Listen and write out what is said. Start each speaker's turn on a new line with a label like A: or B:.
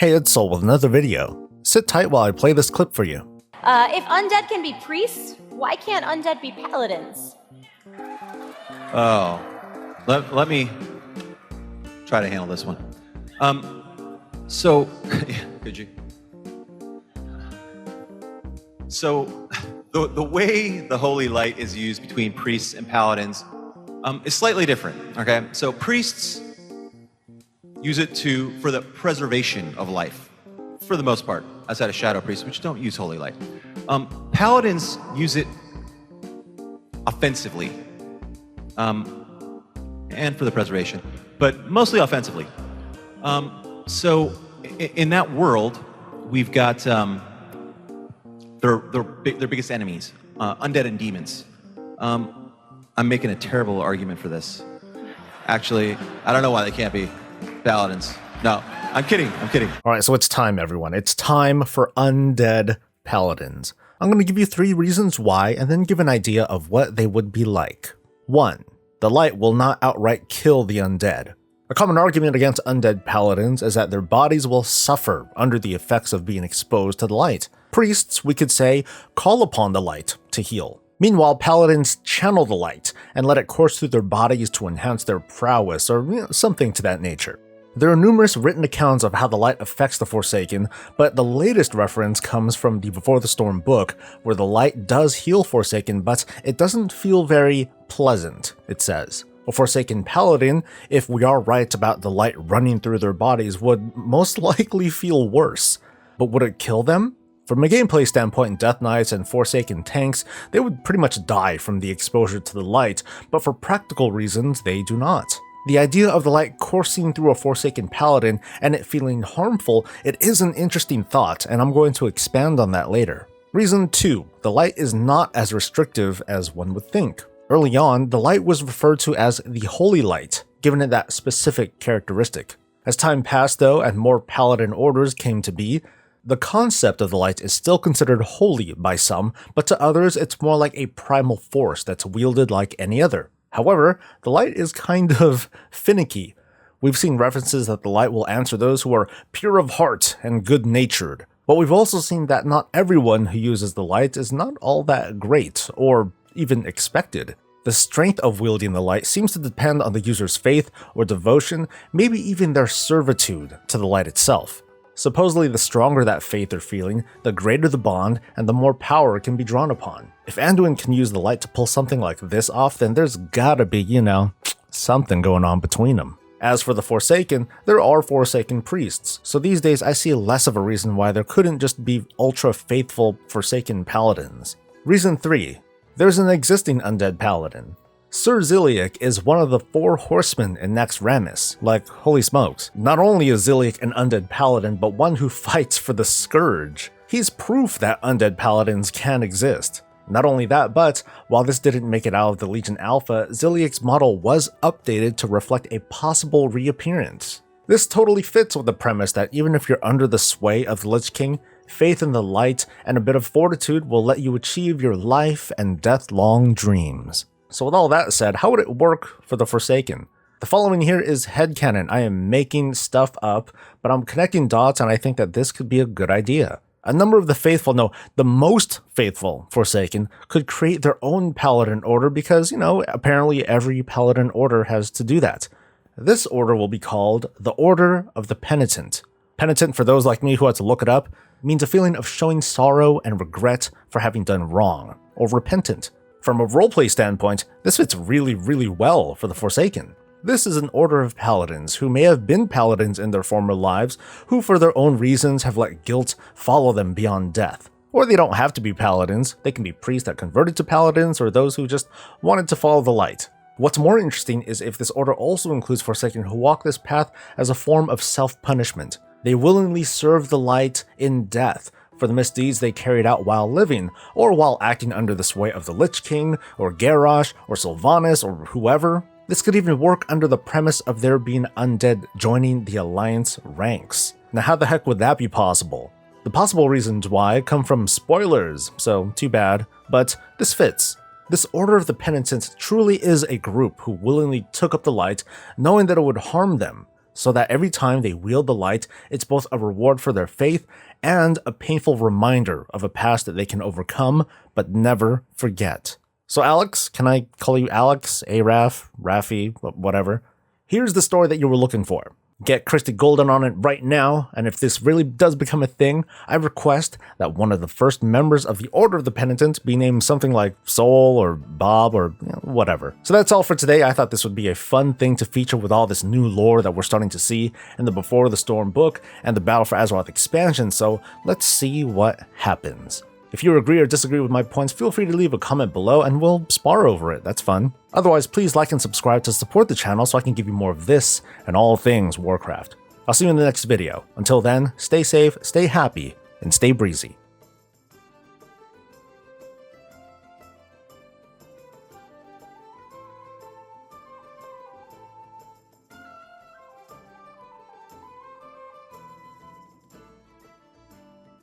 A: Hey, it's Soul with another video. Sit tight while I play this clip for you.
B: If undead can be priests, why can't undead be paladins?
C: Oh, let me try to handle this one. Could you? So, the way the holy light is used between priests and paladins is slightly different. Okay, so priests use it for the preservation of life, for the most part, outside of shadow priests, which don't use holy light. Paladins use it offensively, and for the preservation, but mostly offensively. So in that world, we've got their biggest enemies, undead and demons. I'm making a terrible argument for this. Actually, I don't know why they can't be paladins. No, I'm kidding.
A: Alright, so it's time, everyone. It's time for Undead Paladins. I'm going to give you 3 reasons why, and then give an idea of what they would be like. 1. The light will not outright kill the undead. A common argument against undead paladins is that their bodies will suffer under the effects of being exposed to the light. Priests, we could say, call upon the light to heal. Meanwhile, paladins channel the light and let it course through their bodies to enhance their prowess or something to that nature. There are numerous written accounts of how the light affects the Forsaken, but the latest reference comes from the Before the Storm book, where the light does heal Forsaken, but it doesn't feel very pleasant, it says. A Forsaken Paladin, if we are right about the light running through their bodies, would most likely feel worse. But would it kill them? From a gameplay standpoint, Death Knights and Forsaken tanks, they would pretty much die from the exposure to the light, but for practical reasons, they do not. The idea of the light coursing through a Forsaken Paladin and it feeling harmful, it is an interesting thought, and I'm going to expand on that later. Reason 2. The light is not as restrictive as one would think. Early on, the light was referred to as the Holy Light, giving it that specific characteristic. As time passed though, and more Paladin orders came to be, the concept of the light is still considered holy by some, but to others it's more like a primal force that's wielded like any other. However, the light is kind of finicky. We've seen references that the light will answer those who are pure of heart and good-natured, but we've also seen that not everyone who uses the light is not all that great, or even expected. The strength of wielding the light seems to depend on the user's faith or devotion, maybe even their servitude to the light itself. Supposedly, the stronger that faith or feeling, the greater the bond, and the more power can be drawn upon. If Anduin can use the light to pull something like this off, then there's gotta be, something going on between them. As for the Forsaken, there are Forsaken priests, so these days I see less of a reason why there couldn't just be ultra-faithful Forsaken paladins. Reason 3. There's an existing Undead Paladin. Sir Ziliek is one of the 4 horsemen in Naxxramas. Like, holy smokes. Not only is Ziliek an Undead Paladin, but one who fights for the Scourge. He's proof that Undead Paladins can exist. Not only that, but while this didn't make it out of the Legion Alpha, Ziliek's model was updated to reflect a possible reappearance. This totally fits with the premise that even if you're under the sway of the Lich King, faith in the light and a bit of fortitude will let you achieve your life and death-long dreams. So with all that said, how would it work for the Forsaken? The following here is headcanon. I am making stuff up, but I'm connecting dots and I think that this could be a good idea. A number of the faithful, no, the most faithful Forsaken could create their own Paladin order because, apparently every Paladin order has to do that. This order will be called the Order of the Penitent. Penitent, for those like me who had to look it up, means a feeling of showing sorrow and regret for having done wrong, or repentant. From a roleplay standpoint, this fits really, really well for the Forsaken. This is an order of paladins who may have been paladins in their former lives, who for their own reasons have let guilt follow them beyond death. Or they don't have to be paladins, they can be priests that converted to paladins or those who just wanted to follow the light. What's more interesting is if this order also includes Forsaken who walk this path as a form of self-punishment. They willingly serve the light in death, for the misdeeds they carried out while living, or while acting under the sway of the Lich King, or Garrosh, or Sylvanas, or whoever. This could even work under the premise of there being undead joining the Alliance ranks. Now how the heck would that be possible? The possible reasons why come from spoilers, so too bad, but this fits. This Order of the Penitents truly is a group who willingly took up the light, knowing that it would harm them. so that every time they wield the light, it's both a reward for their faith and a painful reminder of a past that they can overcome but never forget. So Alex, can I call you Alex, Araf, Rafi, whatever? Here's the story that you were looking for. Get Christy Golden on it right now, and if this really does become a thing, I request that one of the first members of the Order of the Penitent be named something like Soul or Bob or whatever. So that's all for today. I thought this would be a fun thing to feature with all this new lore that we're starting to see in the Before the Storm book and the Battle for Azeroth expansion, so let's see what happens. If you agree or disagree with my points, feel free to leave a comment below and we'll spar over it. That's fun. Otherwise, please like and subscribe to support the channel so I can give you more of this and all things Warcraft. I'll see you in the next video. Until then, stay safe, stay happy, and stay breezy.